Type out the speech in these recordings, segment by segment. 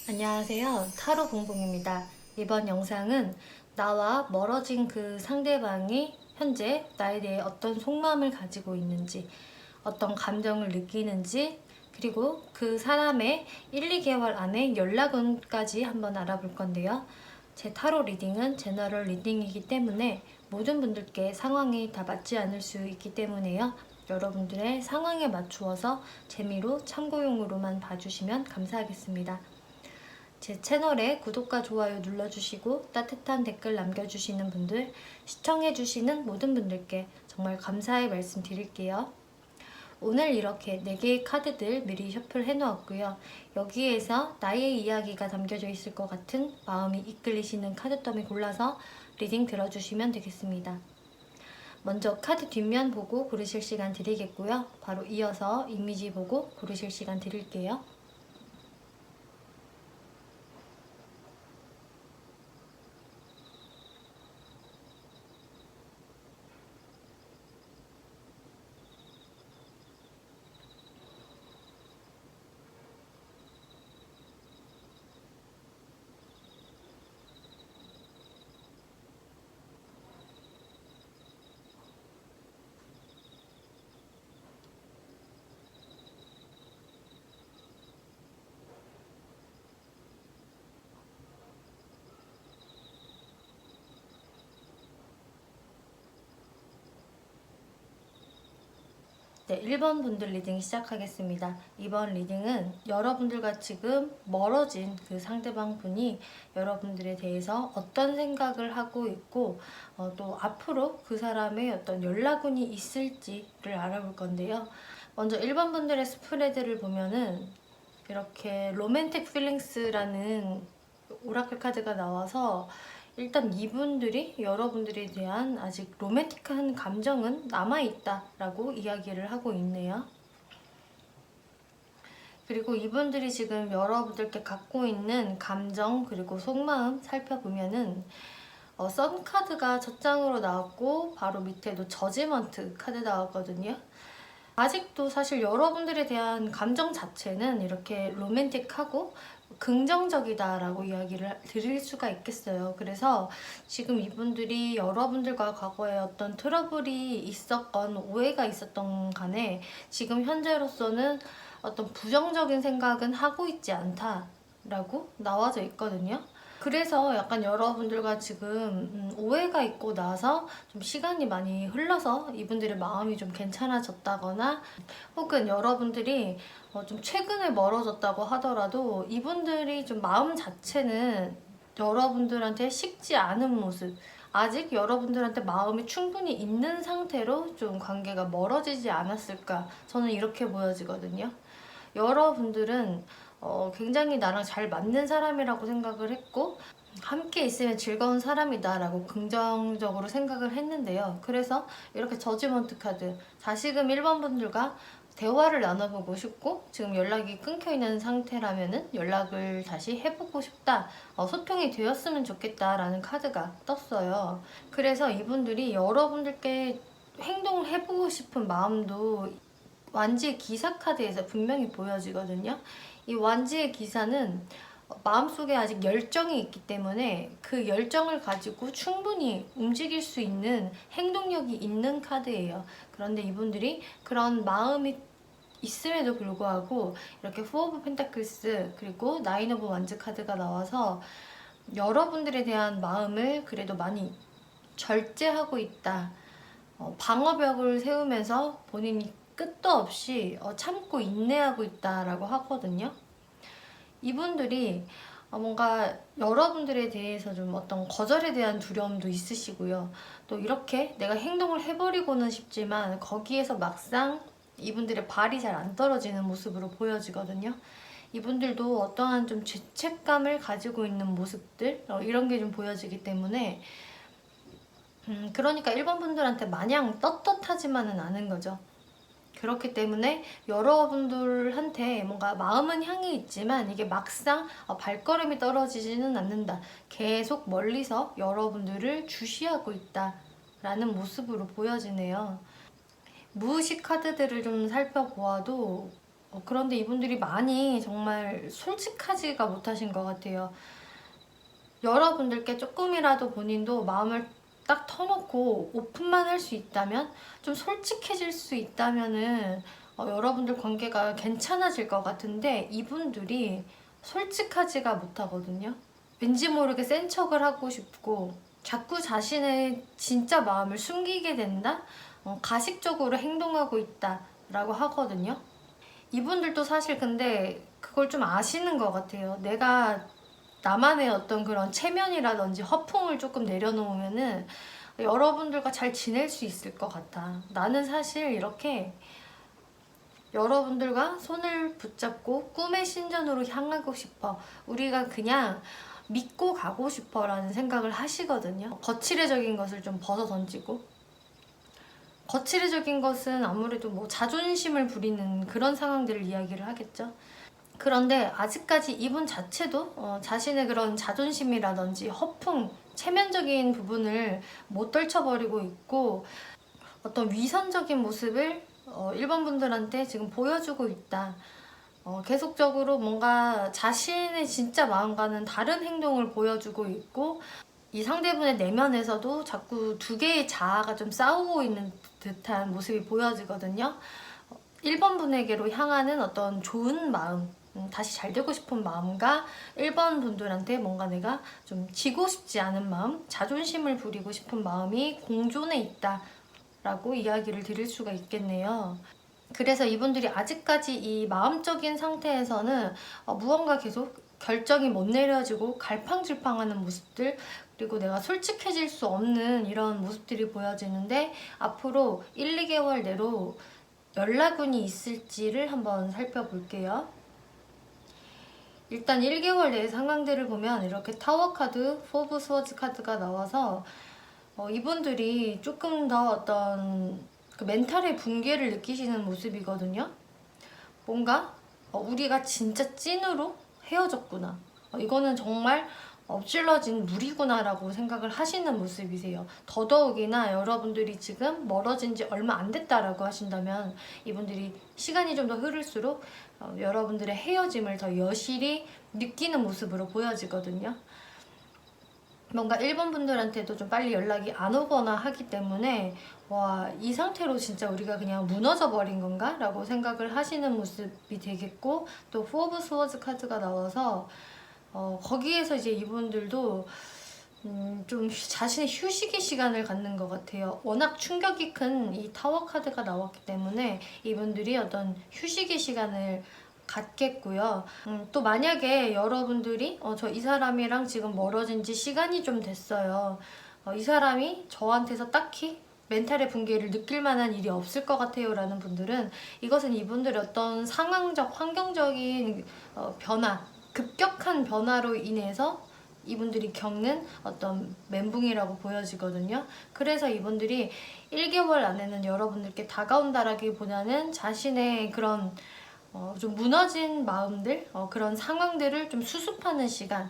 안녕하세요. 타로 봉봉입니다. 이번 영상은 나와 멀어진 그 상대방이 현재 나에 대해 어떤 속마음을 가지고 있는지, 어떤 감정을 느끼는지, 그리고 그 사람의 1, 2개월 안에 연락운까지 한번 알아볼 건데요. 제 타로 리딩은 제너럴 리딩이기 때문에 모든 분들께 상황이 다 맞지 않을 수 있기 때문에요. 여러분들의 상황에 맞추어서 재미로 참고용으로만 봐주시면 감사하겠습니다. 제 채널에 구독과 좋아요 눌러주시고 따뜻한 댓글 남겨주시는 분들, 시청해주시는 모든 분들께 정말 감사의 말씀 드릴게요. 오늘 이렇게 4개의 카드들 미리 셔플 해놓았고요. 여기에서 나의 이야기가 담겨져 있을 것 같은 마음이 이끌리시는 카드 더미 골라서 리딩 들어주시면 되겠습니다. 먼저 카드 뒷면 보고 고르실 시간 드리겠고요. 바로 이어서 이미지 보고 고르실 시간 드릴게요. 네, 1번 분들 리딩 시작하겠습니다. 이번 리딩은 여러분들과 지금 멀어진 그 상대방 분이 여러분들에 대해서 어떤 생각을 하고 있고 또 앞으로 그 사람의 어떤 연락운이 있을지를 알아볼 건데요. 먼저 1번 분들의 스프레드를 보면은 이렇게 로맨틱 필링스라는 오라클 카드가 나와서 일단 이분들이 여러분들에 대한 아직 로맨틱한 감정은 남아있다라고 이야기를 하고 있네요. 그리고 이분들이 지금 여러분들께 갖고 있는 감정 그리고 속마음 살펴보면은 선 카드가 첫 장으로 나왔고 바로 밑에도 저지먼트 카드 나왔거든요. 아직도 사실 여러분들에 대한 감정 자체는 이렇게 로맨틱하고 긍정적이다라고 이야기를 드릴 수가 있겠어요. 그래서 지금 이분들이 여러분들과 과거에 어떤 트러블이 있었건 오해가 있었던 간에 지금 현재로서는 어떤 부정적인 생각은 하고 있지 않다라고 나와져 있거든요. 그래서 약간 여러분들과 지금 오해가 있고 나서 좀 시간이 많이 흘러서 이분들의 마음이 좀 괜찮아졌다거나 혹은 여러분들이 좀 최근에 멀어졌다고 하더라도 이분들이 좀 마음 자체는 여러분들한테 식지 않은 모습, 아직 여러분들한테 마음이 충분히 있는 상태로 좀 관계가 멀어지지 않았을까, 저는 이렇게 보여지거든요. 여러분들은 굉장히 나랑 잘 맞는 사람이라고 생각을 했고 함께 있으면 즐거운 사람이다 라고 긍정적으로 생각을 했는데요. 그래서 이렇게 저지먼트 카드, 다시금 1번 분들과 대화를 나눠보고 싶고 지금 연락이 끊겨있는 상태라면 연락을 다시 해보고 싶다, 소통이 되었으면 좋겠다 라는 카드가 떴어요. 그래서 이분들이 여러분들께 행동을 해보고 싶은 마음도 완지의 기사 카드에서 분명히 보여지거든요. 이 완지의 기사는 마음속에 아직 열정이 있기 때문에 그 열정을 가지고 충분히 움직일 수 있는 행동력이 있는 카드예요. 그런데 이분들이 그런 마음이 있음에도 불구하고 이렇게 포 오브 펜타클스 그리고 나인 오브 완즈 카드가 나와서 여러분들에 대한 마음을 그래도 많이 절제하고 있다. 방어벽을 세우면서 본인이 끝도 없이 참고 인내하고 있다라고 하거든요. 이분들이 뭔가 여러분들에 대해서 좀 어떤 거절에 대한 두려움도 있으시고요. 또 이렇게 내가 행동을 해버리고는 싶지만 거기에서 막상 이분들의 발이 잘 안 떨어지는 모습으로 보여지거든요. 이분들도 어떠한 좀 죄책감을 가지고 있는 모습들 이런 게 좀 보여지기 때문에 그러니까 1번 분들한테 마냥 떳떳하지만은 않은 거죠. 그렇기 때문에 여러분들한테 뭔가 마음은 향이 있지만 이게 막상 발걸음이 떨어지지는 않는다. 계속 멀리서 여러분들을 주시하고 있다 라는 모습으로 보여지네요. 무의식 카드들을 좀 살펴보아도 그런데 이분들이 많이 정말 솔직하지가 못하신 것 같아요. 여러분들께 조금이라도 본인도 마음을 딱 터놓고 오픈만 할 수 있다면, 좀 솔직해질 수 있다면은 여러분들 관계가 괜찮아질 것 같은데, 이분들이 솔직하지가 못하거든요. 왠지 모르게 센 척을 하고 싶고 자꾸 자신의 진짜 마음을 숨기게 된다? 가식적으로 행동하고 있다 라고 하거든요. 이분들도 사실 근데 그걸 좀 아시는 것 같아요. 내가 나만의 어떤 그런 체면이라든지 허풍을 조금 내려놓으면은 여러분들과 잘 지낼 수 있을 것 같아. 나는 사실 이렇게 여러분들과 손을 붙잡고 꿈의 신전으로 향하고 싶어. 우리가 그냥 믿고 가고 싶어 라는 생각을 하시거든요. 거칠애적인 것을 좀 벗어 던지고, 거칠애적인 것은 아무래도 뭐 자존심을 부리는 그런 상황들을 이야기를 하겠죠. 그런데 아직까지 이분 자체도 자신의 그런 자존심이라든지 허풍, 체면적인 부분을 못 떨쳐버리고 있고, 어떤 위선적인 모습을 일본 분들한테 지금 보여주고 있다. 계속적으로 뭔가 자신의 진짜 마음과는 다른 행동을 보여주고 있고, 이 상대분의 내면에서도 자꾸 두 개의 자아가 좀 싸우고 있는 듯한 모습이 보여지거든요. 1번 분에게로 향하는 어떤 좋은 마음, 다시 잘 되고 싶은 마음과 1번 분들한테 뭔가 내가 좀 지고 싶지 않은 마음, 자존심을 부리고 싶은 마음이 공존해 있다 라고 이야기를 드릴 수가 있겠네요. 그래서 이분들이 아직까지 이 마음적인 상태에서는 무언가 계속 결정이 못 내려지고 갈팡질팡하는 모습들, 그리고 내가 솔직해질 수 없는 이런 모습들이 보여지는데, 앞으로 1, 2개월 내로 연락운이 있을지를 한번 살펴볼게요. 일단 1개월 내의 상황들을 보면 이렇게 타워 카드, 4 오브 스워즈 카드가 나와서 이분들이 조금 더 어떤 그 멘탈의 붕괴를 느끼시는 모습이거든요. 뭔가 우리가 진짜 찐으로 헤어졌구나, 이거는 정말 엎질러진 물이구나 라고 생각을 하시는 모습이세요. 더더욱이나 여러분들이 지금 멀어진 지 얼마 안 됐다라고 하신다면, 이분들이 시간이 좀 더 흐를수록 여러분들의 헤어짐을 더 여실히 느끼는 모습으로 보여지거든요. 뭔가 일본 분들한테도 좀 빨리 연락이 안 오거나 하기 때문에, 와, 이 상태로 진짜 우리가 그냥 무너져 버린 건가? 라고 생각을 하시는 모습이 되겠고, 또 4 오브 스워즈 카드가 나와서 거기에서 이제 이분들도 좀 자신의 휴식의 시간을 갖는 것 같아요. 워낙 충격이 큰 이 타워 카드가 나왔기 때문에 이분들이 어떤 휴식의 시간을 갖겠고요. 또 만약에 여러분들이 저 이 사람이랑 지금 멀어진 지 시간이 좀 됐어요. 이 사람이 저한테서 딱히 멘탈의 붕괴를 느낄 만한 일이 없을 것 같아요 라는 분들은, 이것은 이분들의 어떤 상황적, 환경적인 변화, 급격한 변화로 인해서 이분들이 겪는 어떤 멘붕이라고 보여지거든요. 그래서 이분들이 1개월 안에는 여러분들께 다가온다라기보다는 자신의 그런 좀 무너진 마음들, 그런 상황들을 좀 수습하는 시간,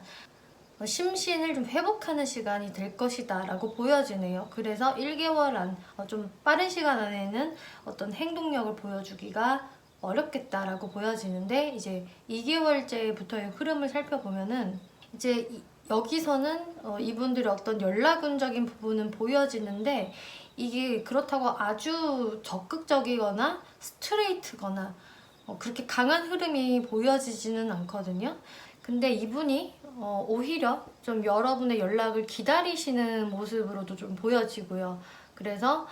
심신을 좀 회복하는 시간이 될 것이다 라고 보여지네요. 그래서 1개월 안, 좀 빠른 시간 안에는 어떤 행동력을 보여주기가 어렵겠다라고 보여지는데, 이제 2개월째부터의 흐름을 살펴보면은 이제 여기서는 이분들의 어떤 연락운적인 부분은 보여지는데, 이게 그렇다고 아주 적극적이거나 스트레이트거나 그렇게 강한 흐름이 보여지지는 않거든요. 근데 이분이 오히려 좀 여러분의 연락을 기다리시는 모습으로도 좀 보여지고요. 그래서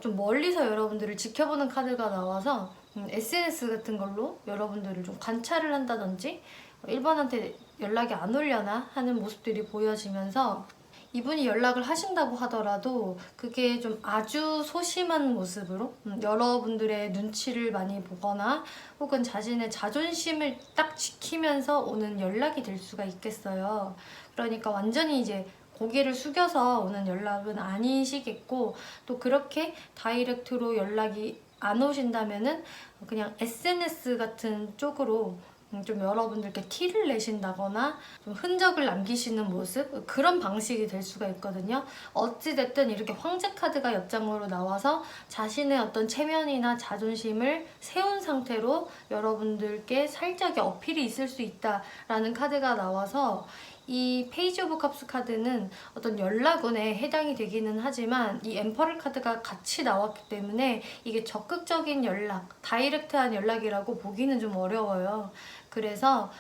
좀 멀리서 여러분들을 지켜보는 카드가 나와서 SNS 같은 걸로 여러분들을 좀 관찰을 한다든지 1번한테 연락이 안 오려나 하는 모습들이 보여지면서, 이분이 연락을 하신다고 하더라도 그게 좀 아주 소심한 모습으로 여러분들의 눈치를 많이 보거나 혹은 자신의 자존심을 딱 지키면서 오는 연락이 될 수가 있겠어요. 그러니까 완전히 이제 고개를 숙여서 오는 연락은 아니시겠고, 또 그렇게 다이렉트로 연락이 안 오신다면은 그냥 SNS 같은 쪽으로 좀 여러분들께 티를 내신다거나 좀 흔적을 남기시는 모습, 그런 방식이 될 수가 있거든요. 어찌됐든 이렇게 황제 카드가 옆장으로 나와서 자신의 어떤 체면이나 자존심을 세운 상태로 여러분들께 살짝의 어필이 있을 수 있다라는 카드가 나와서, 이 페이지 오브 컵스 카드는 어떤 연락운에 해당이 되기는 하지만 이 엠퍼럴 카드가 같이 나왔기 때문에 이게 적극적인 연락, 다이렉트한 연락이라고 보기는 좀 어려워요. 그래서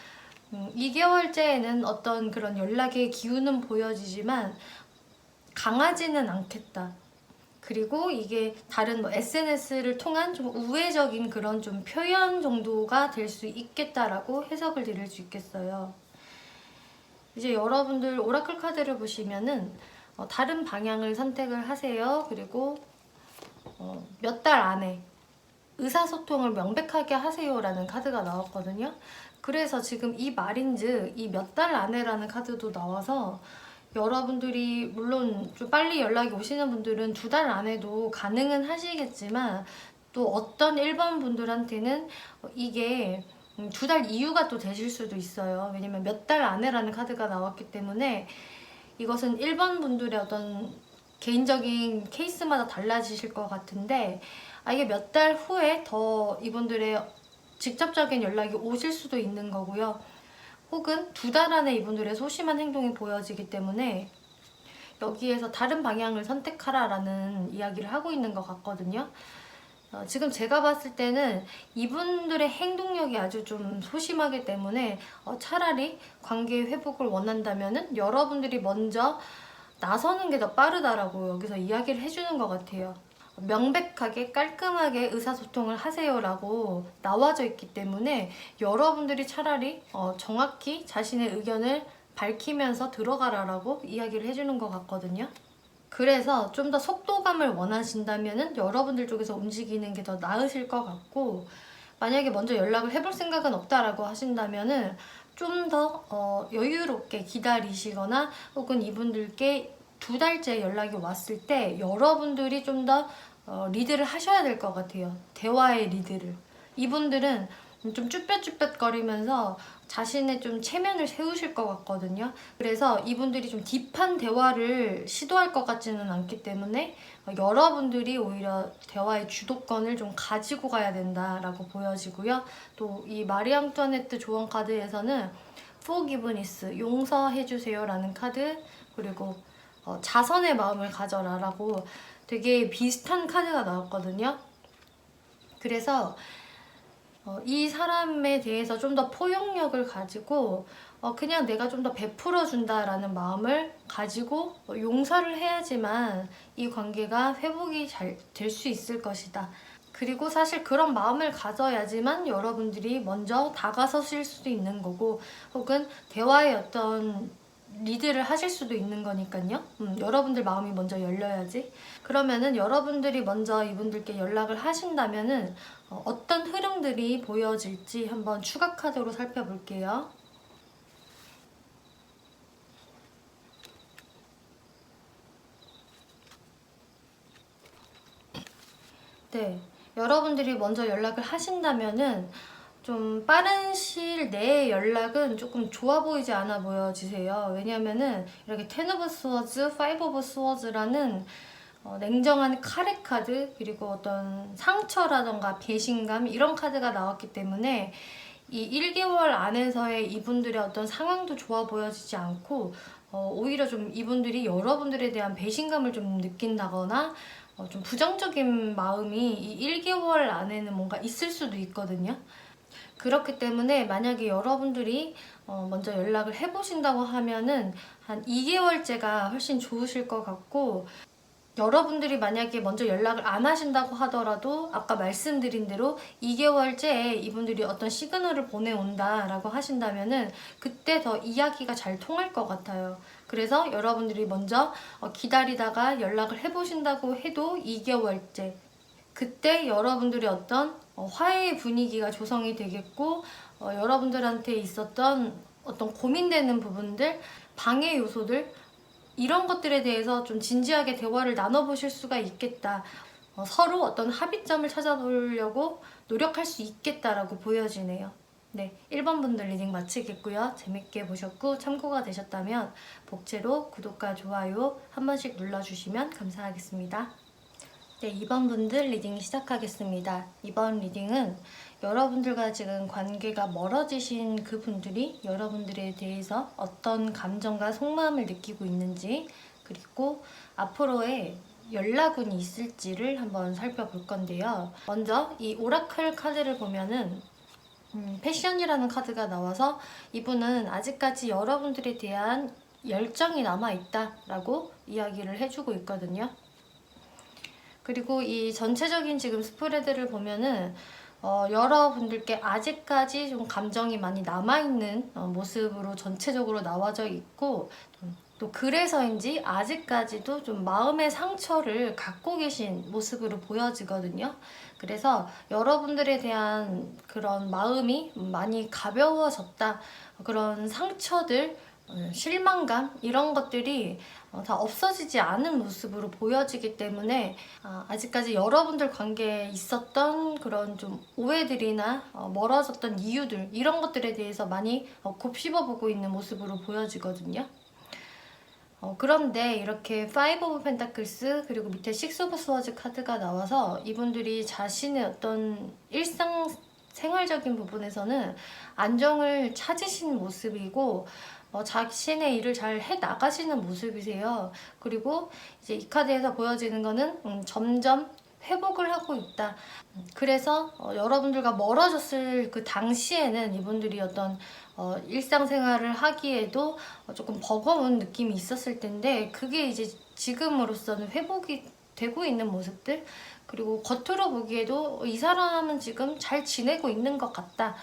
2개월째에는 어떤 그런 연락의 기운은 보여지지만 강하지는 않겠다. 그리고 이게 다른 뭐 SNS를 통한 좀 우회적인 그런 좀 표현 정도가 될 수 있겠다라고 해석을 드릴 수 있겠어요. 이제 여러분들 오라클 카드를 보시면은 다른 방향을 선택을 하세요. 그리고 몇 달 안에 의사소통을 명백하게 하세요라는 카드가 나왔거든요. 그래서 지금 이 말인즉 이 몇 달 안에라는 카드도 나와서, 여러분들이 물론 좀 빨리 연락이 오시는 분들은 2달 안에도 가능은 하시겠지만, 또 어떤 1번 분들한테는 이게 2달 이후가 또 되실 수도 있어요. 왜냐면 몇 달 안에라는 카드가 나왔기 때문에 이것은 1번 분들의 어떤 개인적인 케이스마다 달라지실 것 같은데, 이게 몇 달 후에 더 이분들의 직접적인 연락이 오실 수도 있는 거고요. 혹은 2달 안에 이분들의 소심한 행동이 보여지기 때문에 여기에서 다른 방향을 선택하라라는 이야기를 하고 있는 것 같거든요. 지금 제가 봤을 때는 이분들의 행동력이 아주 좀 소심하기 때문에 차라리 관계 회복을 원한다면은 여러분들이 먼저 나서는 게 더 빠르다라고 여기서 이야기를 해주는 것 같아요. 명백하게 깔끔하게 의사소통을 하세요라고 나와져 있기 때문에 여러분들이 차라리 정확히 자신의 의견을 밝히면서 들어가라라고 이야기를 해주는 것 같거든요. 그래서 좀 더 속도감을 원하신다면 여러분들 쪽에서 움직이는 게 더 나으실 것 같고, 만약에 먼저 연락을 해볼 생각은 없다라고 하신다면 좀 더 여유롭게 기다리시거나, 혹은 이분들께 2달째 연락이 왔을 때 여러분들이 좀 더 리드를 하셔야 될 것 같아요. 대화의 리드를. 이분들은 좀 쭈뼛쭈뼛거리면서 자신의 좀 체면을 세우실 것 같거든요. 그래서 이분들이 좀 딥한 대화를 시도할 것 같지는 않기 때문에 여러분들이 오히려 대화의 주도권을 좀 가지고 가야 된다라고 보여지고요. 또 이 마리 앙투아네트 조언 카드에서는 Forgiveness, 용서해주세요 라는 카드, 그리고 자선의 마음을 가져라 라고 되게 비슷한 카드가 나왔거든요. 그래서 이 사람에 대해서 좀 더 포용력을 가지고 그냥 내가 좀 더 베풀어 준다라는 마음을 가지고 용서를 해야지만 이 관계가 회복이 잘 될 수 있을 것이다. 그리고 사실 그런 마음을 가져야지만 여러분들이 먼저 다가서실 수도 있는 거고, 혹은 대화의 어떤 리드를 하실 수도 있는 거니까요. 여러분들 마음이 먼저 열려야지. 그러면은 여러분들이 먼저 이분들께 연락을 하신다면은 어떤 흐름들이 보여질지 한번 추가 카드로 살펴볼게요. 네, 여러분들이 먼저 연락을 하신다면은 좀 빠른 시일 내에 연락은 조금 좋아 보이지 않아 보여지세요. 왜냐면은 이렇게 텐 오브 스워즈, 파이브 오브 스워즈라는 냉정한 카레 카드, 그리고 어떤 상처라던가 배신감, 이런 카드가 나왔기 때문에 이 1개월 안에서의 이분들의 어떤 상황도 좋아 보여지지 않고 오히려 좀 이분들이 여러분들에 대한 배신감을 좀 느낀다거나 좀 부정적인 마음이 이 1개월 안에는 뭔가 있을 수도 있거든요. 그렇기 때문에 만약에 여러분들이 먼저 연락을 해보신다고 하면은 한 2개월째가 훨씬 좋으실 것 같고, 여러분들이 만약에 먼저 연락을 안 하신다고 하더라도 아까 말씀드린 대로 2개월째에 이분들이 어떤 시그널을 보내온다라고 하신다면은 그때 더 이야기가 잘 통할 것 같아요. 그래서 여러분들이 먼저 기다리다가 연락을 해보신다고 해도 2개월째, 그때 여러분들이 어떤 화해의 분위기가 조성이 되겠고, 여러분들한테 있었던 어떤 고민되는 부분들, 방해 요소들, 이런 것들에 대해서 좀 진지하게 대화를 나눠보실 수가 있겠다. 서로 어떤 합의점을 찾아보려고 노력할 수 있겠다라고 보여지네요. 네, 1번 분들 리딩 마치겠고요. 재밌게 보셨고 참고가 되셨다면 복채로 구독과 좋아요 한 번씩 눌러주시면 감사하겠습니다. 네, 2번 분들 리딩 시작하겠습니다. 이번 리딩은 여러분들과 지금 관계가 멀어지신 그 분들이 여러분들에 대해서 어떤 감정과 속마음을 느끼고 있는지, 그리고 앞으로의 연락운이 있을지를 한번 살펴볼 건데요. 먼저 이 오라클 카드를 보면은 패션이라는 카드가 나와서 이분은 아직까지 여러분들에 대한 열정이 남아있다라고 이야기를 해주고 있거든요. 그리고 이 전체적인 지금 스프레드를 보면은 여러분들께 아직까지 좀 감정이 많이 남아있는 모습으로 전체적으로 나와져 있고, 또 그래서인지 아직까지도 좀 마음의 상처를 갖고 계신 모습으로 보여지거든요. 그래서 여러분들에 대한 그런 마음이 많이 가벼워졌다, 그런 상처들, 실망감 이런 것들이 다 없어지지 않은 모습으로 보여지기 때문에 아직까지 여러분들 관계에 있었던 그런 좀 오해들이나 멀어졌던 이유들, 이런 것들에 대해서 많이 곱씹어보고 있는 모습으로 보여지거든요. 그런데 이렇게 5 오브 펜타클스 그리고 밑에 6 오브 스워즈 카드가 나와서 이분들이 자신의 어떤 일상 생활적인 부분에서는 안정을 찾으신 모습이고, 자신의 일을 잘 해 나가시는 모습이세요. 그리고 이제 이 카드에서 보여지는 거는 점점 회복을 하고 있다. 그래서 여러분들과 멀어졌을 그 당시에는 이분들이 어떤 일상생활을 하기에도 조금 버거운 느낌이 있었을 텐데, 그게 이제 지금으로서는 회복이 되고 있는 모습들, 그리고 겉으로 보기에도 이 사람은 지금 잘 지내고 있는 것 같다,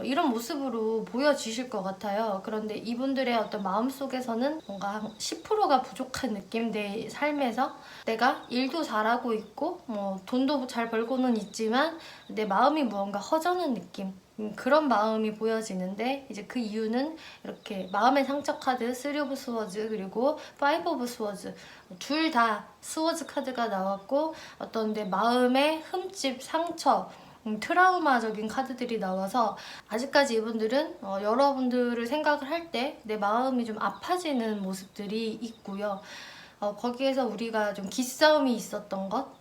이런 모습으로 보여지실 것 같아요. 그런데 이분들의 어떤 마음속에서는 뭔가 한 10%가 부족한 느낌, 내 삶에서 내가 일도 잘하고 있고 돈도 잘 벌고는 있지만 내 마음이 무언가 허전한 느낌, 그런 마음이 보여지는데, 이제 그 이유는 이렇게 마음의 상처 카드 3 오브 스워즈 그리고 5 오브 스워즈, 둘 다 스워즈 카드가 나왔고, 어떤 내 마음의 흠집, 상처, 트라우마적인 카드들이 나와서 아직까지 이분들은 여러분들을 생각을 할 때 내 마음이 좀 아파지는 모습들이 있고요. 거기에서 우리가 좀 기싸움이 있었던 것,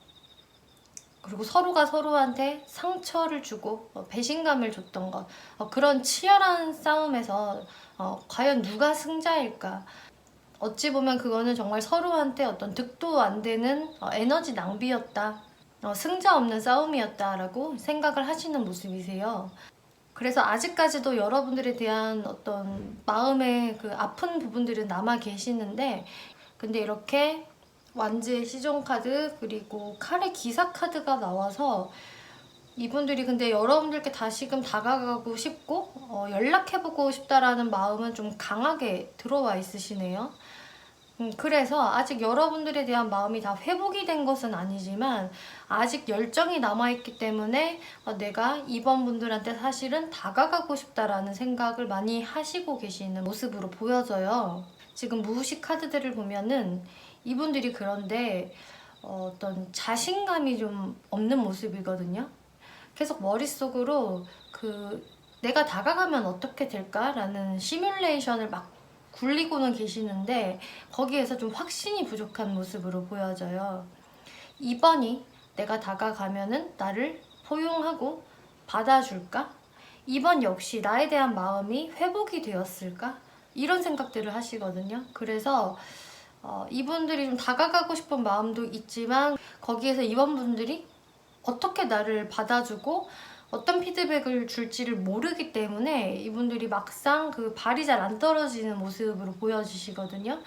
그리고 서로가 서로한테 상처를 주고 배신감을 줬던 것, 그런 치열한 싸움에서 과연 누가 승자일까? 어찌 보면 그거는 정말 서로한테 어떤 득도 안 되는 에너지 낭비였다, 승자 없는 싸움이었다라고 생각을 하시는 모습이세요. 그래서 아직까지도 여러분들에 대한 어떤 마음의 그 아픈 부분들은 남아 계시는데, 근데 이렇게 완즈의 시종 카드 그리고 칼의 기사 카드가 나와서 이분들이 근데 여러분들께 다시금 다가가고 싶고 연락해보고 싶다라는 마음은 좀 강하게 들어와 있으시네요. 그래서 아직 여러분들에 대한 마음이 다 회복이 된 것은 아니지만 아직 열정이 남아있기 때문에 내가 이번 분들한테 사실은 다가가고 싶다라는 생각을 많이 하시고 계시는 모습으로 보여져요. 지금 무의식 카드들을 보면은 이분들이 그런데 어떤 자신감이 좀 없는 모습이거든요. 계속 머릿속으로 내가 다가가면 어떻게 될까라는 시뮬레이션을 막 굴리고는 계시는데 거기에서 좀 확신이 부족한 모습으로 보여져요. 2번이 내가 다가가면은 나를 포용하고 받아줄까? 2번 역시 나에 대한 마음이 회복이 되었을까? 이런 생각들을 하시거든요. 그래서 이분들이 좀 다가가고 싶은 마음도 있지만 거기에서 2번 분들이 어떻게 나를 받아주고 어떤 피드백을 줄지를 모르기 때문에 이분들이 막상 그 발이 잘 안 떨어지는 모습으로 보여지시거든요.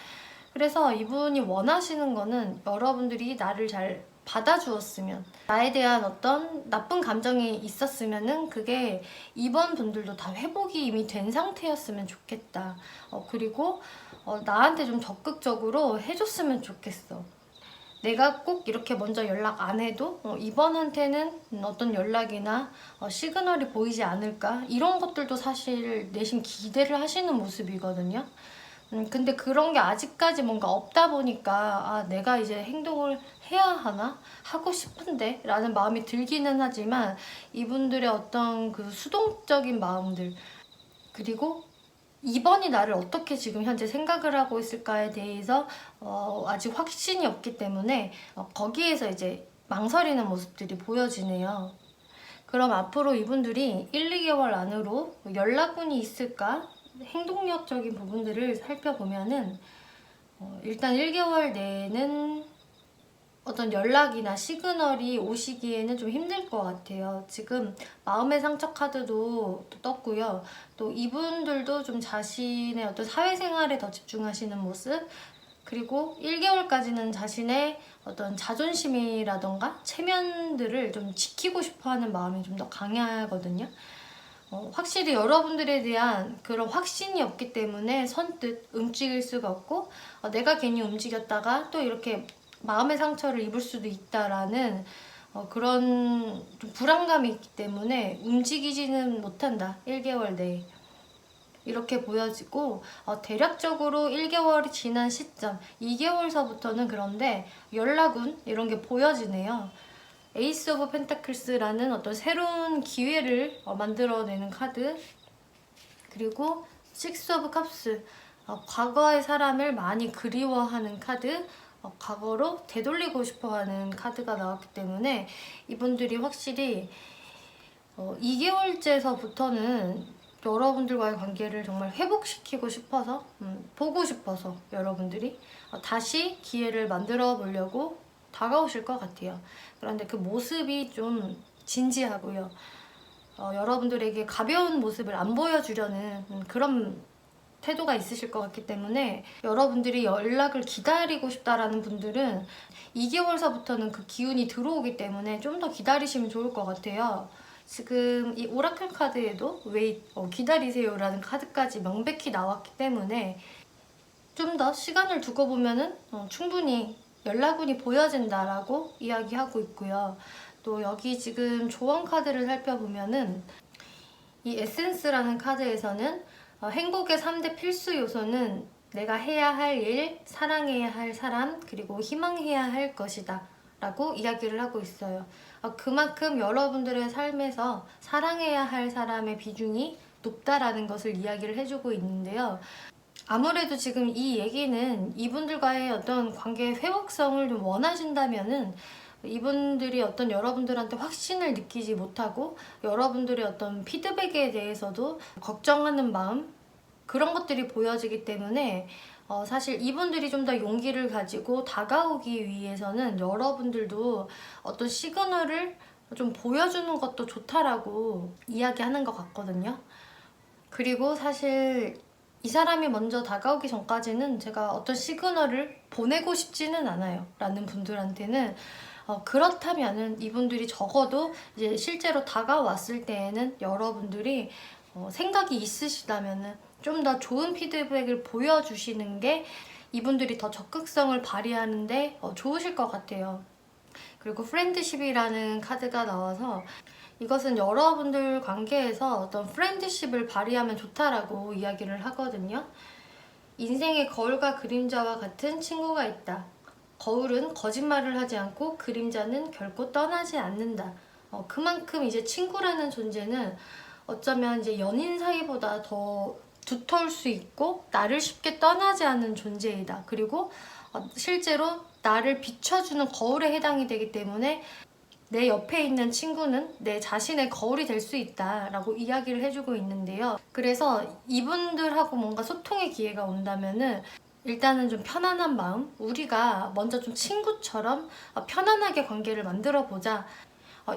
그래서 이분이 원하시는 거는 여러분들이 나를 잘 받아주었으면, 나에 대한 어떤 나쁜 감정이 있었으면은 그게 이번 분들도 다 회복이 이미 된 상태였으면 좋겠다. 그리고 나한테 좀 적극적으로 해줬으면 좋겠어. 내가 꼭 이렇게 먼저 연락 안 해도 이번한테는 어떤 연락이나 시그널이 보이지 않을까, 이런 것들도 사실 내심 기대를 하시는 모습이거든요. 근데 그런 게 아직까지 뭔가 없다 보니까 내가 이제 행동을 해야 하나? 하고 싶은데? 라는 마음이 들기는 하지만 이분들의 어떤 그 수동적인 마음들, 그리고 이번이 나를 어떻게 지금 현재 생각을 하고 있을까에 대해서 아직 확신이 없기 때문에 거기에서 이제 망설이는 모습들이 보여지네요. 그럼 앞으로 이분들이 1, 2개월 안으로 연락운이 있을까? 행동력적인 부분들을 살펴보면은 일단 1개월 내에는 어떤 연락이나 시그널이 오시기에는 좀 힘들 것 같아요. 지금 마음의 상처 카드도 또 떴고요. 또 이분들도 좀 자신의 어떤 사회생활에 더 집중하시는 모습, 그리고 1개월까지는 자신의 어떤 자존심이라던가 체면들을 좀 지키고 싶어하는 마음이 좀 더 강하거든요. 확실히 여러분들에 대한 그런 확신이 없기 때문에 선뜻 움직일 수가 없고, 내가 괜히 움직였다가 또 이렇게 마음의 상처를 입을 수도 있다라는 그런 좀 불안감이 있기 때문에 움직이지는 못한다. 1개월 내에. 이렇게 보여지고 대략적으로 1개월이 지난 시점, 2개월서부터는 그런데 연락운 이런 게 보여지네요. 에이스 오브 펜타클스라는 어떤 새로운 기회를 만들어내는 카드, 그리고 식스 오브 컵스, 과거의 사람을 많이 그리워하는 카드, 과거로 되돌리고 싶어하는 카드가 나왔기 때문에 이분들이 확실히 2개월째서부터는 여러분들과의 관계를 정말 회복시키고 싶어서, 보고 싶어서 여러분들이 다시 기회를 만들어 보려고 다가오실 것 같아요. 그런데 그 모습이 좀 진지하고요. 여러분들에게 가벼운 모습을 안 보여주려는 그런 태도가 있으실 것 같기 때문에 여러분들이 연락을 기다리고 싶다라는 분들은 2개월서부터는 그 기운이 들어오기 때문에 좀 더 기다리시면 좋을 것 같아요. 지금 이 오라클 카드에도 웨이, 기다리세요 라는 카드까지 명백히 나왔기 때문에 좀 더 시간을 두고 보면은 충분히 연락운이 보여진다라고 이야기하고 있고요. 또 여기 지금 조언 카드를 살펴보면은 이 에센스라는 카드에서는 행복의 3대 필수 요소는 내가 해야 할 일, 사랑해야 할 사람, 그리고 희망해야 할 것이다 라고 이야기를 하고 있어요. 그만큼 여러분들의 삶에서 사랑해야 할 사람의 비중이 높다라는 것을 이야기를 해주고 있는데요. 아무래도 지금 이 얘기는 이분들과의 어떤 관계의 회복성을 좀 원하신다면은 이분들이 어떤 여러분들한테 확신을 느끼지 못하고 여러분들의 어떤 피드백에 대해서도 걱정하는 마음, 그런 것들이 보여지기 때문에 사실 이분들이 좀 더 용기를 가지고 다가오기 위해서는 여러분들도 어떤 시그널을 좀 보여주는 것도 좋다라고 이야기하는 것 같거든요. 그리고 사실 이 사람이 먼저 다가오기 전까지는 제가 어떤 시그널을 보내고 싶지는 않아요 라는 분들한테는 그렇다면은 이분들이 적어도 이제 실제로 다가왔을 때에는 여러분들이 생각이 있으시다면은 좀 더 좋은 피드백을 보여주시는 게 이분들이 더 적극성을 발휘하는데 좋으실 것 같아요. 그리고 프렌드십이라는 카드가 나와서 이것은 여러분들 관계에서 어떤 프렌드십을 발휘하면 좋다라고 이야기를 하거든요. 인생의 거울과 그림자와 같은 친구가 있다. 거울은 거짓말을 하지 않고 그림자는 결코 떠나지 않는다. 그만큼 이제 친구라는 존재는 어쩌면 이제 연인 사이보다 더 두터울 수 있고 나를 쉽게 떠나지 않는 존재이다. 그리고 실제로 나를 비춰주는 거울에 해당이 되기 때문에 내 옆에 있는 친구는 내 자신의 거울이 될 수 있다라고 이야기를 해주고 있는데요. 그래서 이분들하고 뭔가 소통의 기회가 온다면은 일단은 좀 편안한 마음, 우리가 먼저 좀 친구처럼 편안하게 관계를 만들어 보자.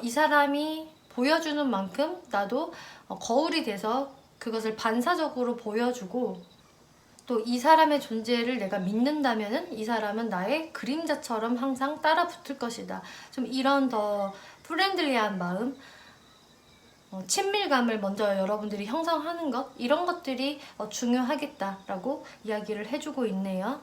이 사람이 보여주는 만큼 나도 거울이 돼서 그것을 반사적으로 보여주고, 또 이 사람의 존재를 내가 믿는다면은 이 사람은 나의 그림자처럼 항상 따라 붙을 것이다. 좀 이런 더 프렌들리한 마음, 친밀감을 먼저 여러분들이 형성하는 것, 이런 것들이 중요하겠다라고 이야기를 해주고 있네요.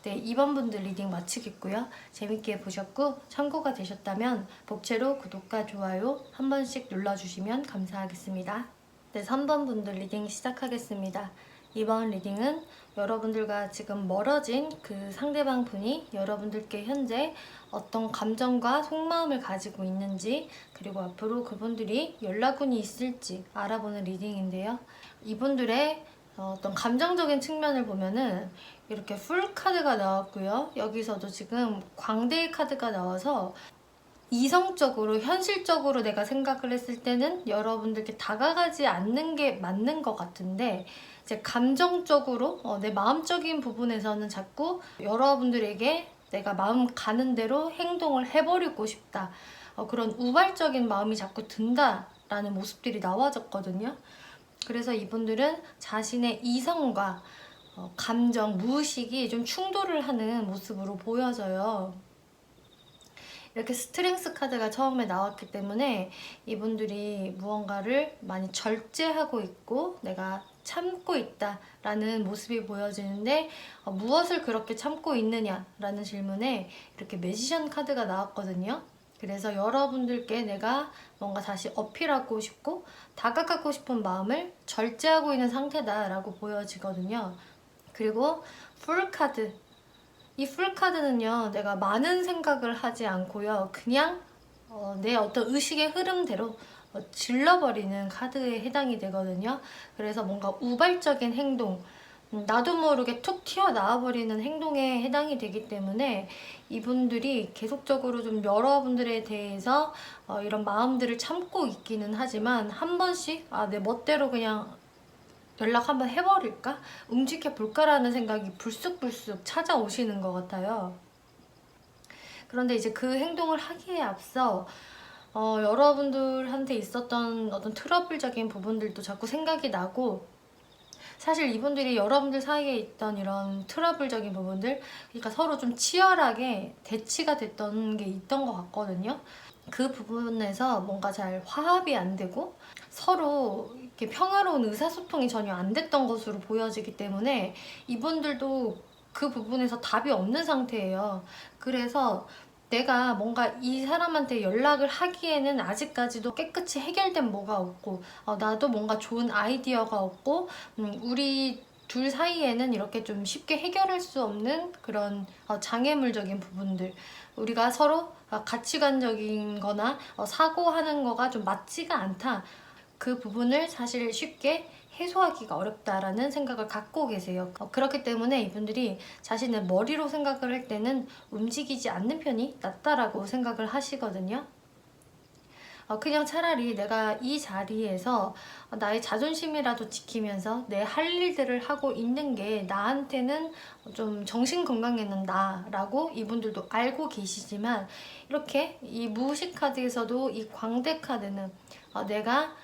네, 2번 분들 리딩 마치겠고요. 재밌게 보셨고 참고가 되셨다면 복채로 구독과 좋아요 한 번씩 눌러주시면 감사하겠습니다. 네, 3번 분들 리딩 시작하겠습니다. 이번 리딩은 여러분들과 지금 멀어진 그 상대방 분이 여러분들께 현재 어떤 감정과 속마음을 가지고 있는지, 그리고 앞으로 그분들이 연락운이 있을지 알아보는 리딩인데요. 이분들의 어떤 감정적인 측면을 보면은 이렇게 풀 카드가 나왔고요. 여기서도 지금 광대의 카드가 나와서 이성적으로, 현실적으로 내가 생각을 했을 때는 여러분들께 다가가지 않는 게 맞는 것 같은데, 이제 감정적으로 내 마음적인 부분에서는 자꾸 여러분들에게 내가 마음 가는 대로 행동을 해버리고 싶다, 그런 우발적인 마음이 자꾸 든다라는 모습들이 나와졌거든요. 그래서 이분들은 자신의 이성과 감정, 무의식이 좀 충돌을 하는 모습으로 보여져요. 이렇게 스트렝스 카드가 처음에 나왔기 때문에 이분들이 무언가를 많이 절제하고 있고 내가 참고 있다라는 모습이 보여지는데, 무엇을 그렇게 참고 있느냐라는 질문에 이렇게 매지션 카드가 나왔거든요. 그래서 여러분들께 내가 뭔가 다시 어필하고 싶고 다가가고 싶은 마음을 절제하고 있는 상태다라고 보여지거든요. 그리고 풀 카드, 이 풀카드는요, 내가 많은 생각을 하지 않고요, 그냥 내 어떤 의식의 흐름대로 질러버리는 카드에 해당이 되거든요. 그래서 뭔가 우발적인 행동, 나도 모르게 툭 튀어나와 버리는 행동에 해당이 되기 때문에 이분들이 계속적으로 좀 여러분들에 대해서 이런 마음들을 참고 있기는 하지만 한 번씩 내 멋대로 그냥 연락 한번 해버릴까? 움직여볼까라는 생각이 불쑥불쑥 찾아오시는 것 같아요. 그런데 이제 그 행동을 하기에 앞서 여러분들한테 있었던 어떤 트러블적인 부분들도 자꾸 생각이 나고, 사실 이분들이 여러분들 사이에 있던 이런 트러블적인 부분들, 그러니까 서로 좀 치열하게 대치가 됐던 게 있던 것 같거든요. 그 부분에서 뭔가 잘 화합이 안 되고 서로 이렇게 평화로운 의사소통이 전혀 안 됐던 것으로 보여지기 때문에 이분들도 그 부분에서 답이 없는 상태예요. 그래서 내가 뭔가 이 사람한테 연락을 하기에는 아직까지도 깨끗이 해결된 뭐가 없고, 나도 뭔가 좋은 아이디어가 없고, 우리 둘 사이에는 이렇게 좀 쉽게 해결할 수 없는 그런 장애물적인 부분들, 우리가 서로 가치관적인 거나 사고하는 거가 좀 맞지가 않다, 그 부분을 사실 쉽게 해소하기가 어렵다라는 생각을 갖고 계세요. 그렇기 때문에 이분들이 자신의 머리로 생각을 할 때는 움직이지 않는 편이 낫다라고 생각을 하시거든요. 그냥 차라리 내가 이 자리에서 나의 자존심이라도 지키면서 내 할 일들을 하고 있는 게 나한테는 좀 정신건강에는 나라고 이분들도 알고 계시지만, 이렇게 이 무의식 카드에서도 이 광대 카드는 내가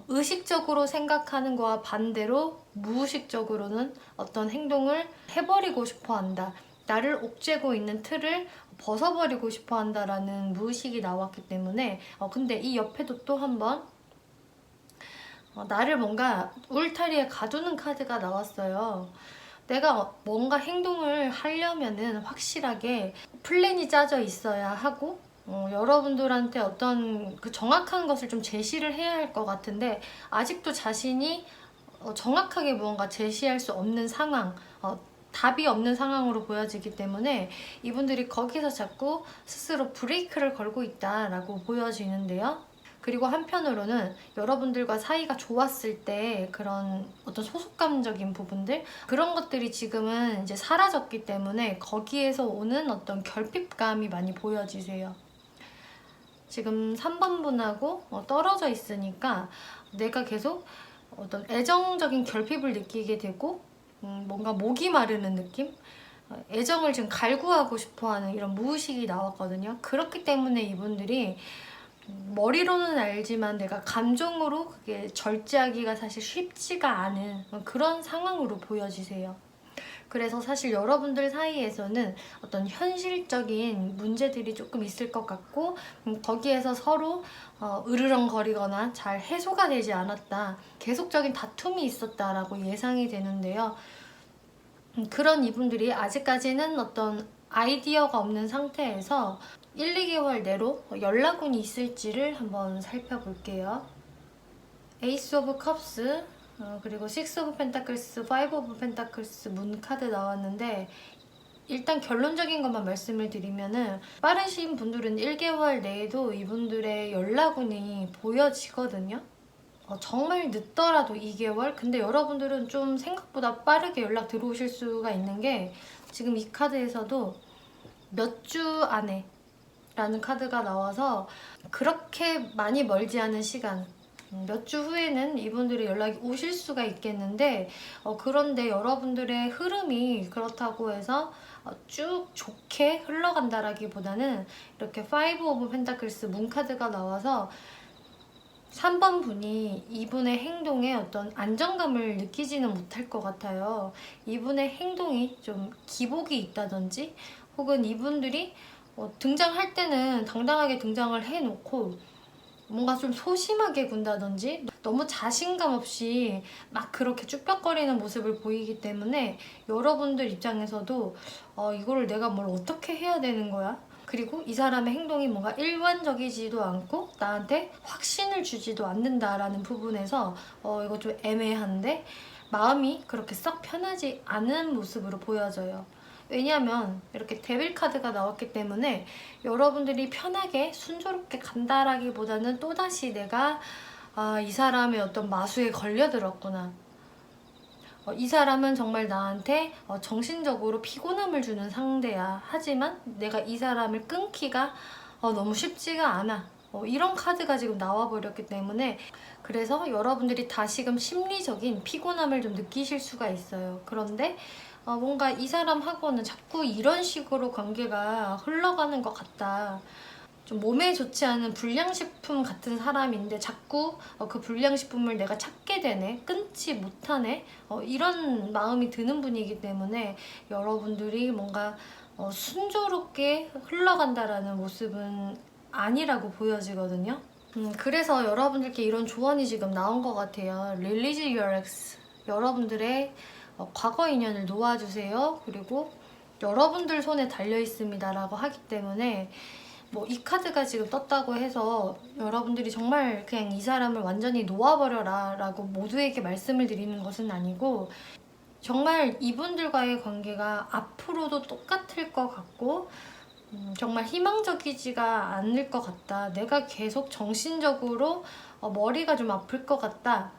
의식적으로 생각하는 거와 반대로 무의식적으로는 어떤 행동을 해버리고 싶어 한다, 나를 옥죄고 있는 틀을 벗어버리고 싶어 한다라는 무의식이 나왔기 때문에, 근데 이 옆에도 또 한번 나를 뭔가 울타리에 가두는 카드가 나왔어요. 내가 뭔가 행동을 하려면은 확실하게 플랜이 짜져 있어야 하고, 여러분들한테 어떤 그 정확한 것을 좀 제시를 해야 할 것 같은데, 아직도 자신이 정확하게 무언가 제시할 수 없는 상황, 답이 없는 상황으로 보여지기 때문에 이분들이 거기서 자꾸 스스로 브레이크를 걸고 있다라고 보여지는데요. 그리고 한편으로는 여러분들과 사이가 좋았을 때 그런 어떤 소속감적인 부분들, 그런 것들이 지금은 이제 사라졌기 때문에 거기에서 오는 어떤 결핍감이 많이 보여지세요. 지금 3번 분하고 떨어져 있으니까 내가 계속 어떤 애정적인 결핍을 느끼게 되고, 뭔가 목이 마르는 느낌? 애정을 지금 갈구하고 싶어하는 이런 무의식이 나왔거든요. 그렇기 때문에 이분들이 머리로는 알지만 내가 감정으로 그게 절제하기가 사실 쉽지가 않은 그런 상황으로 보여지세요. 그래서 사실 여러분들 사이에서는 어떤 현실적인 문제들이 조금 있을 것 같고, 거기에서 서로 으르렁거리거나 잘 해소가 되지 않았다, 계속적인 다툼이 있었다라고 예상이 되는데요. 그런 이분들이 아직까지는 어떤 아이디어가 없는 상태에서 1, 2개월 내로 연락운이 있을지를 한번 살펴볼게요. 에이스 오브 컵스, 그리고 6 오브 펜타클스, 5 오브 펜타클스 문 카드 나왔는데 일단 결론적인 것만 말씀을 드리면은 빠르신 분들은 1개월 내에도 이분들의 연락운이 보여지거든요. 정말 늦더라도 2개월? 근데 여러분들은 좀 생각보다 빠르게 연락 들어오실 수가 있는 게 지금 이 카드에서도 몇 주 안에 라는 카드가 나와서 그렇게 많이 멀지 않은 시간, 몇 주 후에는 이분들의 연락이 오실 수가 있겠는데 그런데 여러분들의 흐름이 그렇다고 해서 쭉 좋게 흘러간다라기보다는 이렇게 5 오브 펜타클스 문 카드가 나와서 3번 분이 이분의 행동에 어떤 안정감을 느끼지는 못할 것 같아요. 이분의 행동이 좀 기복이 있다든지 혹은 이분들이 등장할 때는 당당하게 등장을 해놓고 뭔가 좀 소심하게 군다든지 너무 자신감 없이 막 그렇게 쭈뼛거리는 모습을 보이기 때문에 여러분들 입장에서도 이거를 내가 뭘 어떻게 해야 되는 거야? 그리고 이 사람의 행동이 뭔가 일관적이지도 않고 나한테 확신을 주지도 않는다라는 부분에서 이거 좀 애매한데 마음이 그렇게 썩 편하지 않은 모습으로 보여져요. 왜냐하면 이렇게 데빌 카드가 나왔기 때문에 여러분들이 편하게 순조롭게 간다라기보다는 또다시 내가 이 사람의 어떤 마수에 걸려들었구나. 이 사람은 정말 나한테 정신적으로 피곤함을 주는 상대야. 하지만 내가 이 사람을 끊기가 너무 쉽지가 않아. 이런 카드가 지금 나와버렸기 때문에 그래서 여러분들이 다시금 심리적인 피곤함을 좀 느끼실 수가 있어요. 그런데 뭔가 이 사람하고는 자꾸 이런 식으로 관계가 흘러가는 것 같다. 좀 몸에 좋지 않은 불량식품 같은 사람인데 자꾸 그 불량식품을 내가 찾게 되네, 끊지 못하네, 이런 마음이 드는 분이기 때문에 여러분들이 뭔가 순조롭게 흘러간다라는 모습은 아니라고 보여지거든요. 그래서 여러분들께 이런 조언이 지금 나온 것 같아요. Release your ex. 여러분들의 과거 인연을 놓아주세요. 그리고 여러분들 손에 달려있습니다 라고 하기 때문에 이 카드가 지금 떴다고 해서 여러분들이 정말 그냥 이 사람을 완전히 놓아버려라 라고 모두에게 말씀을 드리는 것은 아니고 정말 이분들과의 관계가 앞으로도 똑같을 것 같고 정말 희망적이지가 않을 것 같다. 내가 계속 정신적으로 머리가 좀 아플 것 같다.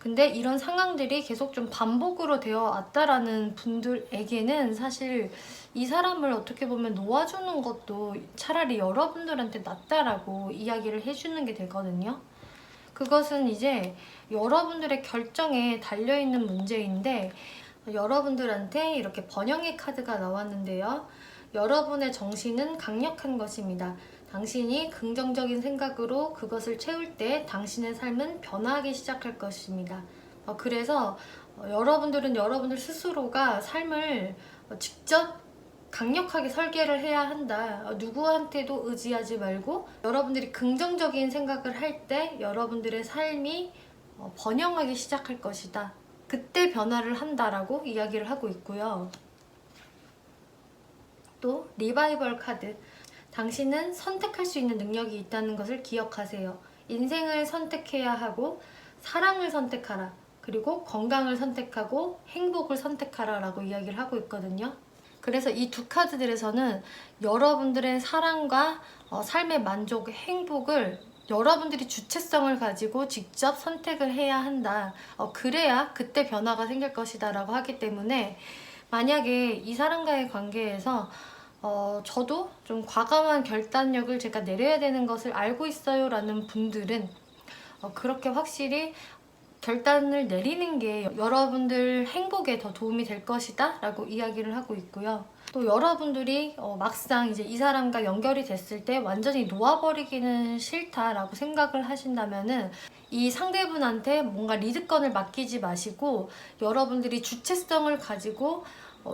근데 이런 상황들이 계속 좀 반복으로 되어 왔다라는 분들에게는 사실 이 사람을 어떻게 보면 놓아주는 것도 차라리 여러분들한테 낫다라고 이야기를 해주는 게 되거든요. 그것은 이제 여러분들의 결정에 달려있는 문제인데 여러분들한테 이렇게 번영의 카드가 나왔는데요. 여러분의 정신은 강력한 것입니다. 당신이 긍정적인 생각으로 그것을 채울 때 당신의 삶은 변화하기 시작할 것입니다. 그래서 여러분들은 여러분들 스스로가 삶을 직접 강력하게 설계를 해야 한다. 누구한테도 의지하지 말고 여러분들이 긍정적인 생각을 할 때 여러분들의 삶이 번영하기 시작할 것이다. 그때 변화를 한다라고 이야기를 하고 있고요. 또 리바이벌 카드. 당신은 선택할 수 있는 능력이 있다는 것을 기억하세요. 인생을 선택해야 하고 사랑을 선택하라. 그리고 건강을 선택하고 행복을 선택하라 라고 이야기를 하고 있거든요. 그래서 이 두 카드들에서는 여러분들의 사랑과 삶의 만족, 행복을 여러분들이 주체성을 가지고 직접 선택을 해야 한다. 그래야 그때 변화가 생길 것이다 라고 하기 때문에 만약에 이 사람과의 관계에서 저도 좀 과감한 결단력을 제가 내려야 되는 것을 알고 있어요 라는 분들은 그렇게 확실히 결단을 내리는 게 여러분들 행복에 더 도움이 될 것이다 라고 이야기를 하고 있고요. 또 여러분들이 막상 이제 이 사람과 연결이 됐을 때 완전히 놓아버리기는 싫다라고 생각을 하신다면은 이 상대분한테 뭔가 리드권을 맡기지 마시고 여러분들이 주체성을 가지고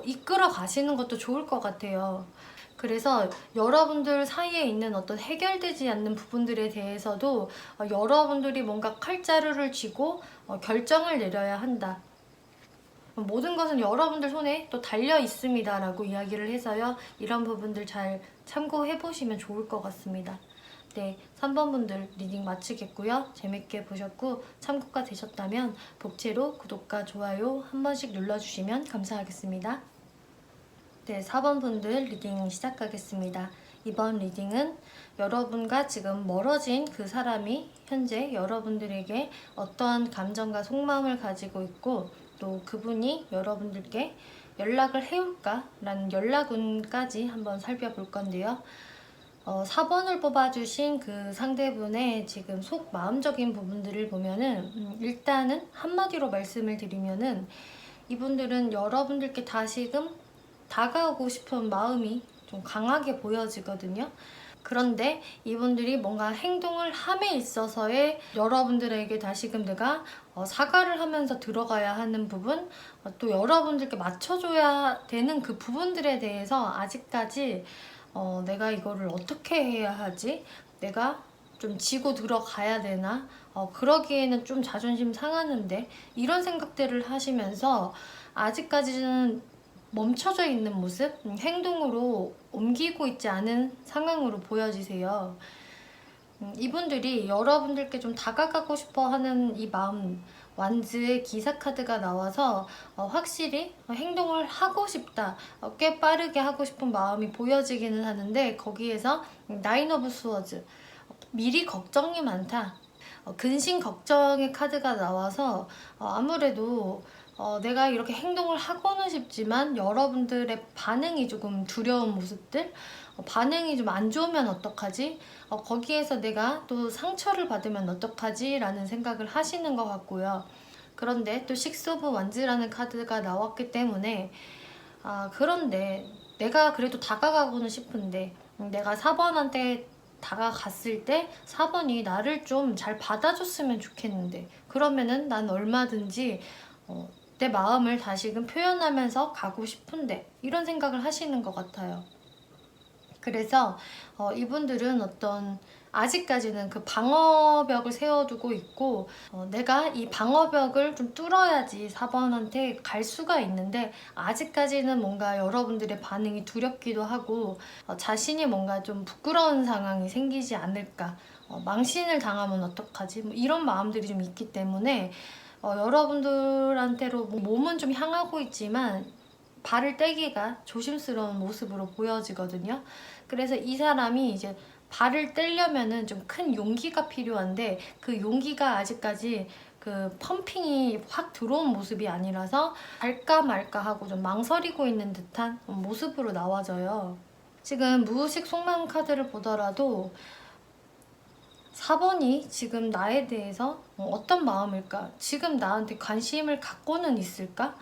이끌어 가시는 것도 좋을 것 같아요. 그래서 여러분들 사이에 있는 어떤 해결되지 않는 부분들에 대해서도 여러분들이 뭔가 칼자루를 쥐고 결정을 내려야 한다. 모든 것은 여러분들 손에 또 달려 있습니다 라고 이야기를 해서요. 이런 부분들 잘 참고해 보시면 좋을 것 같습니다. 네, 3번 분들 리딩 마치겠고요. 재밌게 보셨고 참고가 되셨다면 복채로 구독과 좋아요 한 번씩 눌러주시면 감사하겠습니다. 네, 4번 분들 리딩 시작하겠습니다. 이번 리딩은 여러분과 지금 멀어진 그 사람이 현재 여러분들에게 어떠한 감정과 속마음을 가지고 있고 또 그분이 여러분들께 연락을 해올까? 라는 연락운까지 한번 살펴볼 건데요. 4번을 뽑아주신 그 상대분의 지금 속마음적인 부분들을 보면은 일단은 한마디로 말씀을 드리면은 이분들은 여러분들께 다시금 다가오고 싶은 마음이 좀 강하게 보여지거든요. 그런데 이분들이 뭔가 행동을 함에 있어서의 여러분들에게 다시금 내가 사과를 하면서 들어가야 하는 부분, 또 여러분들께 맞춰줘야 되는 그 부분들에 대해서 아직까지 내가 이거를 어떻게 해야 하지? 내가 좀 지고 들어가야 되나? 그러기에는 좀 자존심 상하는데 이런 생각들을 하시면서 아직까지는 멈춰져 있는 모습, 행동으로 옮기고 있지 않은 상황으로 보여지세요. 이분들이 여러분들께 좀 다가가고 싶어 하는 이 마음, 완즈의 기사 카드가 나와서 확실히 행동을 하고 싶다, 꽤 빠르게 하고 싶은 마음이 보여지기는 하는데 거기에서 나인 오브 스워즈, 미리 걱정이 많다, 근심 걱정의 카드가 나와서 아무래도 내가 이렇게 행동을 하고는 싶지만 여러분들의 반응이 조금 두려운 모습들, 반응이 좀 안 좋으면 어떡하지? 거기에서 내가 또 상처를 받으면 어떡하지? 라는 생각을 하시는 것 같고요. 그런데 또 식스 오브 완즈라는 카드가 나왔기 때문에 그런데 내가 그래도 다가가고는 싶은데 내가 4번한테 다가갔을 때 4번이 나를 좀 잘 받아줬으면 좋겠는데 그러면은 난 얼마든지 내 마음을 다시금 표현하면서 가고 싶은데 이런 생각을 하시는 것 같아요. 그래서 이분들은 아직까지는 그 방어벽을 세워두고 있고 내가 이 방어벽을 좀 뚫어야지 4번한테 갈 수가 있는데 아직까지는 뭔가 여러분들의 반응이 두렵기도 하고 자신이 뭔가 좀 부끄러운 상황이 생기지 않을까, 망신을 당하면 어떡하지, 뭐 이런 마음들이 좀 있기 때문에 여러분들한테로 몸은 좀 향하고 있지만 발을 떼기가 조심스러운 모습으로 보여지거든요. 그래서 이 사람이 이제 발을 떼려면은 좀 큰 용기가 필요한데 그 용기가 아직까지 그 펌핑이 확 들어온 모습이 아니라서 갈까 말까 하고 좀 망설이고 있는 듯한 모습으로 나와져요. 지금 무의식 속마음 카드를 보더라도 4번이 지금 나에 대해서 어떤 마음일까? 지금 나한테 관심을 갖고는 있을까?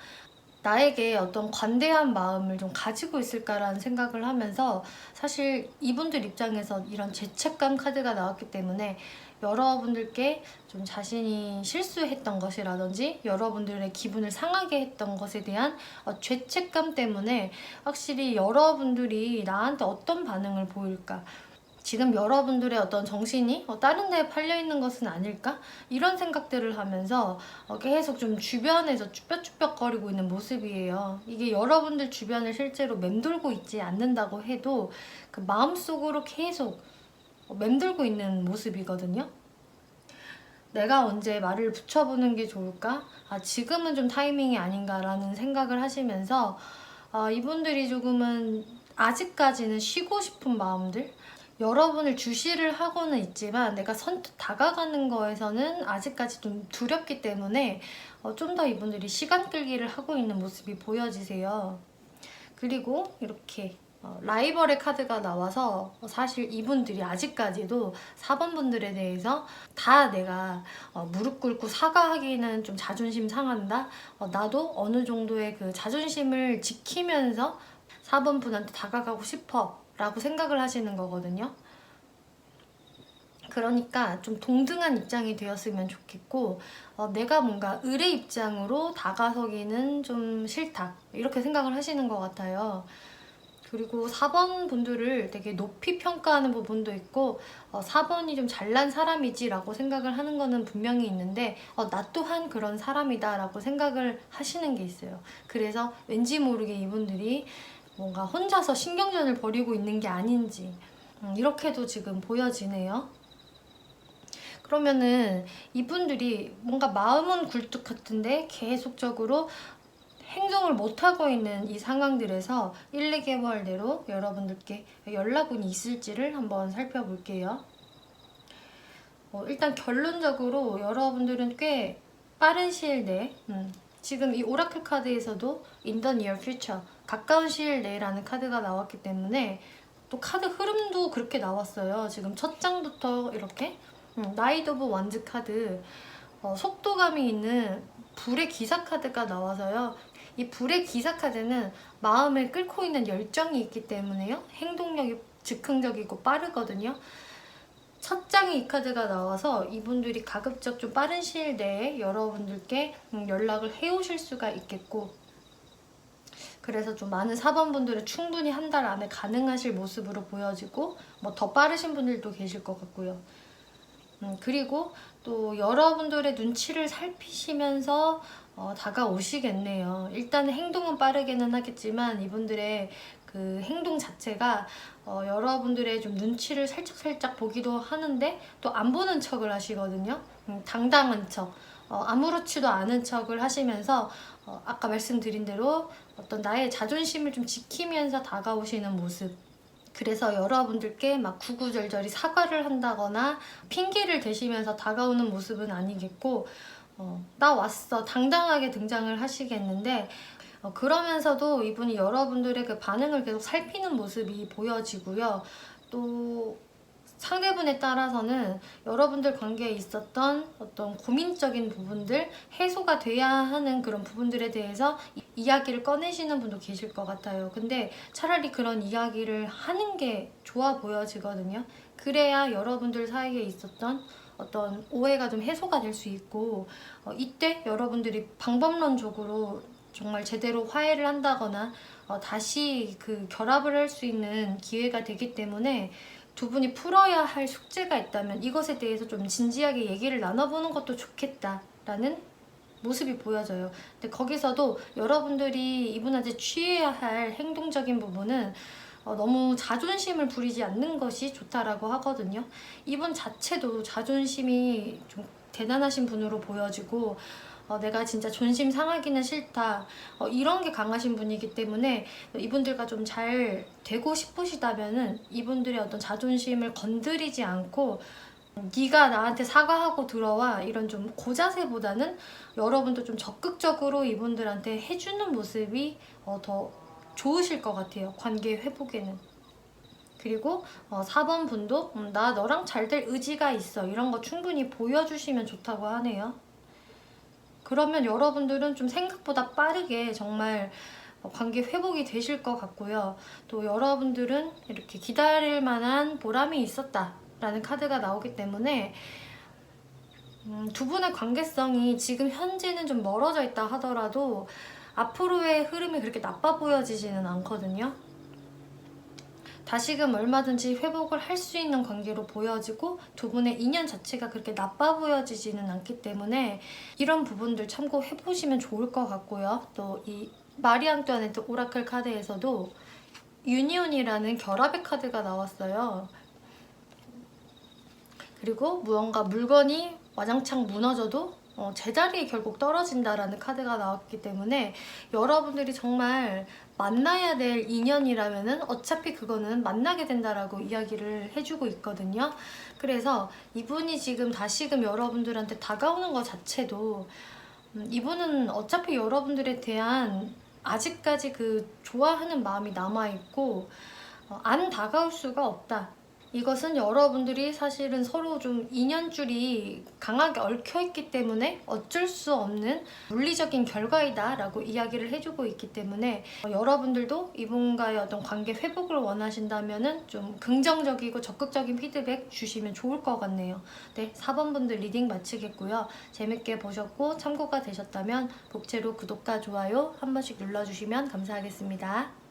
나에게 어떤 관대한 마음을 좀 가지고 있을까라는 생각을 하면서 사실 이분들 입장에서 이런 죄책감 카드가 나왔기 때문에 여러분들께 좀 자신이 실수했던 것이라든지 여러분들의 기분을 상하게 했던 것에 대한 죄책감 때문에 확실히 여러분들이 나한테 어떤 반응을 보일까, 지금 여러분들의 어떤 정신이 다른 데에 팔려있는 것은 아닐까? 이런 생각들을 하면서 계속 좀 주변에서 쭈뼛쭈뼛거리고 있는 모습이에요. 이게 여러분들 주변을 실제로 맴돌고 있지 않는다고 해도 그 마음속으로 계속 맴돌고 있는 모습이거든요. 내가 언제 말을 붙여보는 게 좋을까? 지금은 좀 타이밍이 아닌가라는 생각을 하시면서 이분들이 조금은 아직까지는 쉬고 싶은 마음들, 여러분을 주시를 하고는 있지만 내가 선뜻 다가가는 거에서는 아직까지 좀 두렵기 때문에 좀 더 이분들이 시간 끌기를 하고 있는 모습이 보여지세요. 그리고 이렇게 라이벌의 카드가 나와서 사실 이분들이 아직까지도 4번 분들에 대해서 다 내가 무릎 꿇고 사과하기는 좀 자존심 상한다, 나도 어느 정도의 그 자존심을 지키면서 4번 분한테 다가가고 싶어 라고 생각을 하시는 거거든요. 그러니까 좀 동등한 입장이 되었으면 좋겠고 내가 뭔가 을의 입장으로 다가서기는 좀 싫다 이렇게 생각을 하시는 것 같아요. 그리고 4번 분들을 되게 높이 평가하는 부분도 있고 4번이 좀 잘난 사람이지 라고 생각을 하는 거는 분명히 있는데 나 또한 그런 사람이다 라고 생각을 하시는 게 있어요. 그래서 왠지 모르게 이분들이 뭔가 혼자서 신경전을 벌이고 있는 게 아닌지, 이렇게도 지금 보여지네요. 그러면은 이분들이 뭔가 마음은 굴뚝 같은데 계속적으로 행동을 못하고 있는 이 상황들에서 1, 2개월 내로 여러분들께 연락운이 있을지를 한번 살펴볼게요. 일단 결론적으로 여러분들은 꽤 빠른 시일 내에 지금 이 오라클 카드에서도 In the near future, 가까운 시일 내라는 카드가 나왔기 때문에 또 카드 흐름도 그렇게 나왔어요. 지금 첫 장부터 이렇게 나이트 오브 원즈 카드, 속도감이 있는 불의 기사 카드가 나와서요. 이 불의 기사 카드는 마음을 끓고 있는 열정이 있기 때문에요. 행동력이 즉흥적이고 빠르거든요. 첫 장에 이 카드가 나와서 이분들이 가급적 좀 빠른 시일 내에 여러분들께 연락을 해오실 수가 있겠고, 그래서 좀 많은 사번분들은 충분히 한 달 안에 가능하실 모습으로 보여지고, 뭐 더 빠르신 분들도 계실 것 같고요. 그리고 또 여러분들의 눈치를 살피시면서 다가오시겠네요. 일단 행동은 빠르게는 하겠지만 이분들의 그 행동 자체가 여러분들의 좀 눈치를 살짝 보기도 하는데 또 안 보는 척을 하시거든요. 당당한 척, 아무렇지도 않은 척을 하시면서 아까 말씀드린 대로 어떤 나의 자존심을 좀 지키면서 다가오시는 모습. 그래서 여러분들께 막 구구절절히 사과를 한다거나 핑계를 대시면서 다가오는 모습은 아니겠고, 나 왔어 당당하게 등장을 하시겠는데, 그러면서도 이분이 여러분들의 그 반응을 계속 살피는 모습이 보여지고요. 또 상대분에 따라서는 여러분들 관계에 있었던 어떤 고민적인 부분들, 해소가 돼야 하는 그런 부분들에 대해서 이야기를 꺼내시는 분도 계실 것 같아요. 근데 차라리 그런 이야기를 하는 게 좋아 보여지거든요. 그래야 여러분들 사이에 있었던 어떤 오해가 좀 해소가 될 수 있고, 이때 여러분들이 방법론적으로 정말 제대로 화해를 한다거나 다시 그 결합을 할 수 있는 기회가 되기 때문에, 두 분이 풀어야 할 숙제가 있다면 이것에 대해서 좀 진지하게 얘기를 나눠보는 것도 좋겠다라는 모습이 보여져요. 근데 거기서도 여러분들이 이분한테 취해야 할 행동적인 부분은 너무 자존심을 부리지 않는 것이 좋다라고 하거든요. 이분 자체도 자존심이 좀 대단하신 분으로 보여지고, 내가 진짜 존심 상하기는 싫다, 이런 게 강하신 분이기 때문에 이분들과 좀 잘 되고 싶으시다면은 이분들의 어떤 자존심을 건드리지 않고, 네가 나한테 사과하고 들어와, 이런 좀 고자세보다는 여러분도 좀 적극적으로 이분들한테 해주는 모습이 더 좋으실 것 같아요, 관계 회복에는. 그리고 4번 분도 나 너랑 잘 될 의지가 있어, 이런 거 충분히 보여주시면 좋다고 하네요. 그러면 여러분들은 좀 생각보다 빠르게 정말 관계 회복이 되실 것 같고요. 또 여러분들은 이렇게 기다릴 만한 보람이 있었다 라는 카드가 나오기 때문에 두 분의 관계성이 지금 현재는 좀 멀어져 있다 하더라도 앞으로의 흐름이 그렇게 나빠 보여지지는 않거든요. 다시금 얼마든지 회복을 할 수 있는 관계로 보여지고, 두 분의 인연 자체가 그렇게 나빠 보여지지는 않기 때문에 이런 부분들 참고해보시면 좋을 것 같고요. 또 이 마리 앙뚜아네트 오라클 카드에서도 유니온이라는 결합의 카드가 나왔어요. 그리고 무언가 물건이 와장창 무너져도 제자리에 결국 떨어진다라는 카드가 나왔기 때문에 여러분들이 정말 만나야 될 인연이라면은 어차피 그거는 만나게 된다라고 이야기를 해주고 있거든요. 그래서 이분이 지금 다시금 여러분들한테 다가오는 것 자체도 이분은 어차피 여러분들에 대한 아직까지 그 좋아하는 마음이 남아있고, 안 다가올 수가 없다. 이것은 여러분들이 사실은 서로 좀 인연줄이 강하게 얽혀있기 때문에 어쩔 수 없는 물리적인 결과이다 라고 이야기를 해주고 있기 때문에, 여러분들도 이분과의 어떤 관계 회복을 원하신다면 좀 긍정적이고 적극적인 피드백 주시면 좋을 것 같네요. 네, 4번 분들 리딩 마치겠고요. 재밌게 보셨고 참고가 되셨다면 복채로 구독과 좋아요 한 번씩 눌러주시면 감사하겠습니다.